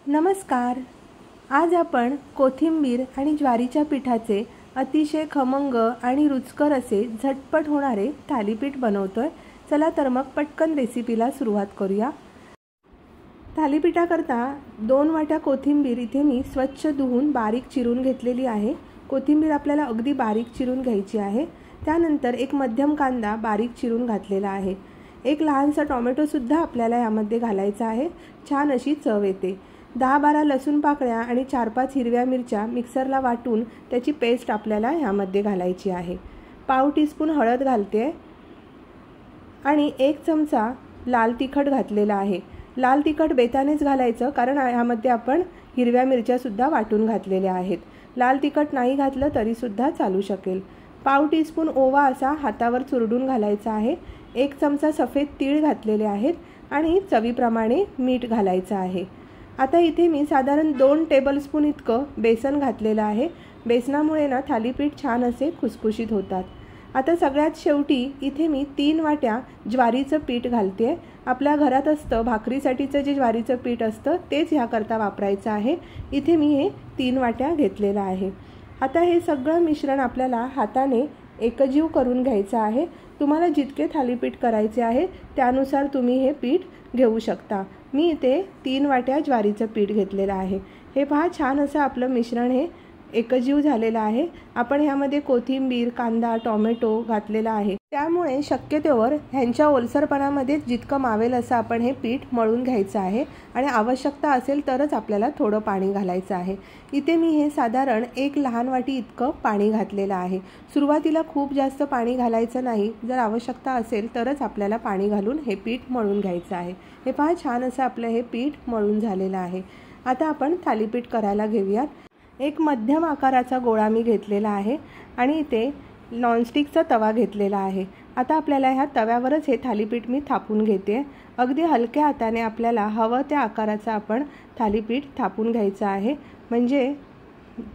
नमस्कार। आज आपण कोथिंबीर आणि ज्वारीच्या पिठाचे अतिशय खमंग आणि रुचकर असे झटपट होणारे थालीपीठ बनवतोय। चला तर मग पटकन रेसिपीला सुरुवात करूया। थालीपीठाकरता 2 वाट्या कोथिंबीर इथे मी स्वच्छ धुवून बारीक चिरून घेतलेली आहे। कोथिंबीर आपल्याला अगदी बारीक चिरून घ्यायची आहे। त्यानंतर एक मध्यम कांदा बारीक चिरून घातलेला आहे। एक लहानसा टोमॅटो सुद्धा आपल्याला यामध्ये घालायचा आहे, छान अशी चव येते। 10-12 लसूण पाकळ्या आणि 4-5 हिरव्या मिरच्या मिक्सरला वाटून त्याची पेस्ट आपल्याला यामध्ये घालायची आहे। पाव टीस्पून हळद घालते आणि 1 चमचा लाल तिखट घातलेला आहे। लाल तिखट बेतानेच घालायचं, कारण यामध्ये आपण हिरव्या मिरच्या सुद्धा वाटून घातलेल्या आहेत। लाल तिखट नाही घातलं तरी सुद्धा चालू शकेल। पाव टीस्पून ओवा असा हातावर चुरडून घालायचा आहे। 1 चमचा सफेद तीळ घातलेले आहेत आणि चवीप्रमाणे मीठ घालायचं आहे। आता इथे मी साधारण 2 टेबलस्पून इतकं बेसन घातलेलं आहे। बेसनामुळे ना थालीपीठ छान असे खुसखुशीत होतात। आता सगळ्यात शेवटी इथे मी 3 वाट्या ज्वारीचं पीठ घालते। आपल्या घरात असतं भाकरीसाठीचं जे ज्वारीचं पीठ असतं तेच ह्याकरता वापरायचं आहे। इथे मी हे 3 वाट्या घेतलेलं आहे। आता हे सगळं मिश्रण आपल्याला हाताने एकजीव करून घ्यायचं आहे। तुम्हाला जितके थालीपीठ करायचे आहे त्यानुसार तुम्ही हे पीठ घेऊ शकता। मी इथे 3 वाट्या ज्वारीचं पीठ घेतलेलं आहे। हे पहा, छान असं आपलं मिश्रण हे एकजीव झालेलं आहे। आपण ह्यामध्ये कोथिंबीर, कांदा, टोमॅटो घातलेला आहे, त्यामुळे शक्यतोवर ह्यांच्या ओलसरपणामध्ये जितकं मावेल असं आपण हे पीठ मळून घ्यायचं आहे आणि आवश्यकता असेल तरच आपल्याला थोडं पाणी घालायचं आहे। इथे मी हे साधारण 1 लहान वाटी इतकं पाणी घातलेलं आहे। सुरुवातीला खूप जास्त पाणी घालायचं नाही, जर आवश्यकता असेल तरच आपल्याला पाणी घालून हे पीठ मळून घ्यायचं आहे। हे पहा, छान असं आपलं हे पीठ मळून झालेलं आहे। आता आपण थालीपीठ करायला घेऊयात। एक मध्यम आकाराचा गोळा मी घेतलेला आहे आणि इथे नॉनस्टिकचा तवा घेतलेला आहे। आता आपल्याला ह्या तव्यावरच हे थालीपीठ मी थापून घेते। अगदी हलक्या हाताने आपल्याला हवं त्या आकाराचा आपण थालीपीठ थापून घ्यायचं आहे, म्हणजे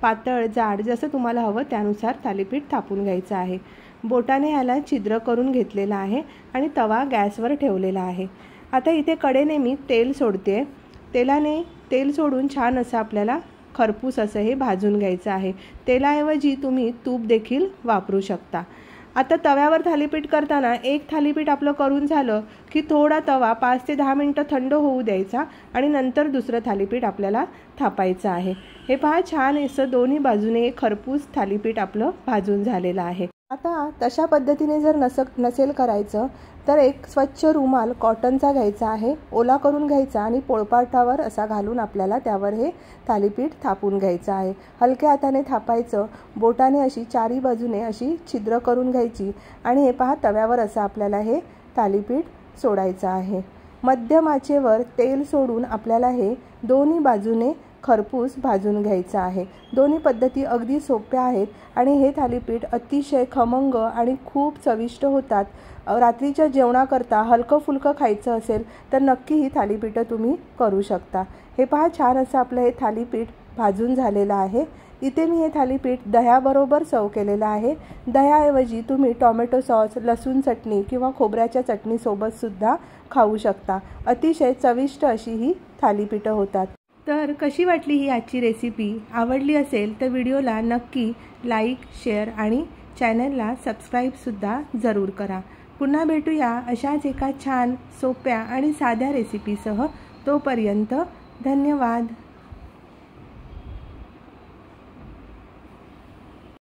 पातळ जाड जसं तुम्हाला हवं त्यानुसार थालीपीठ थापून घ्यायचं आहे। बोटाने ह्याला छिद्र करून घेतलेला आहे आणि तवा गॅसवर ठेवलेला आहे। आता इथे कडेने मी तेल सोडते। तेलाने तेल सोडून छान असं आपल्याला खरपूस असं हे भाजून घ्यायचं आहे। तेलाऐवजी तुम्ही तूप देखील वापरू शकता। आता तव्यावर थालीपीठ करताना एक थालीपीठ आपलं करून झालं की थोडा तवा 5 ते 10 मिनिटं थंड होऊ द्यायचा आणि नंतर दुसरं थालीपीठ आपल्याला थापायचं आहे। हे पहा, छान असं दोन्ही बाजूने खरपूस थालीपीठ आपलं भाजून झालेलं आहे। आता तशा पद्धतीने जर नसेल करायचं तर एक स्वच्छ रुमाल कॉटनचा घ्यायचा आहे, ओला करून घ्यायचा आणि पोळपाटावर असा घालून आपल्याला त्यावर हे थालीपीठ थापून घ्यायचं आहे। हलक्या हाताने थापायचं, बोटाने अशी चारी बाजूने अशी छिद्र करून घ्यायची आणि हे पहा, तव्यावर असं आपल्याला हे थालीपीठ सोडायचं आहे। मध्यम आचेवर तेल सोडून आपल्याला हे दोन्ही बाजूने खरपूस भाजून घ्यायचं आहे। दोन्ही पद्धती अगदी सोप्या आहेत आणि हे थालीपीठ अतिशय खमंग आणि खूप चविष्ट होतात। रात्रीच्या जेवणाकरता हलकं फुलकं खायचं असेल तर नक्की ही थालीपीठं तुम्ही करू शकता। हे पहा, छान असं आपलं हे थालीपीठ भाजून झालेलं आहे। इथे मी हे थालीपीठ दह्याबरोबर सर्व केलेलं आहे। दह्याऐवजी तुम्ही टोमॅटो सॉस, लसूण चटणी किंवा खोबऱ्याच्या चटणीसोबत सुद्धा खाऊ शकता। अतिशय चविष्ट अशी ही थालीपीठं होतात। तर कशी वाटली ही आजची रेसिपी? आवडली असेल तर व्हिडिओला नक्की लाईक, शेअर आणि चॅनलला सबस्क्राईबसुद्धा जरूर करा। पुन्हा भेटूया अशाच एका छान, सोप्या आणि साध्या रेसिपीसह। तोपर्यंत धन्यवाद।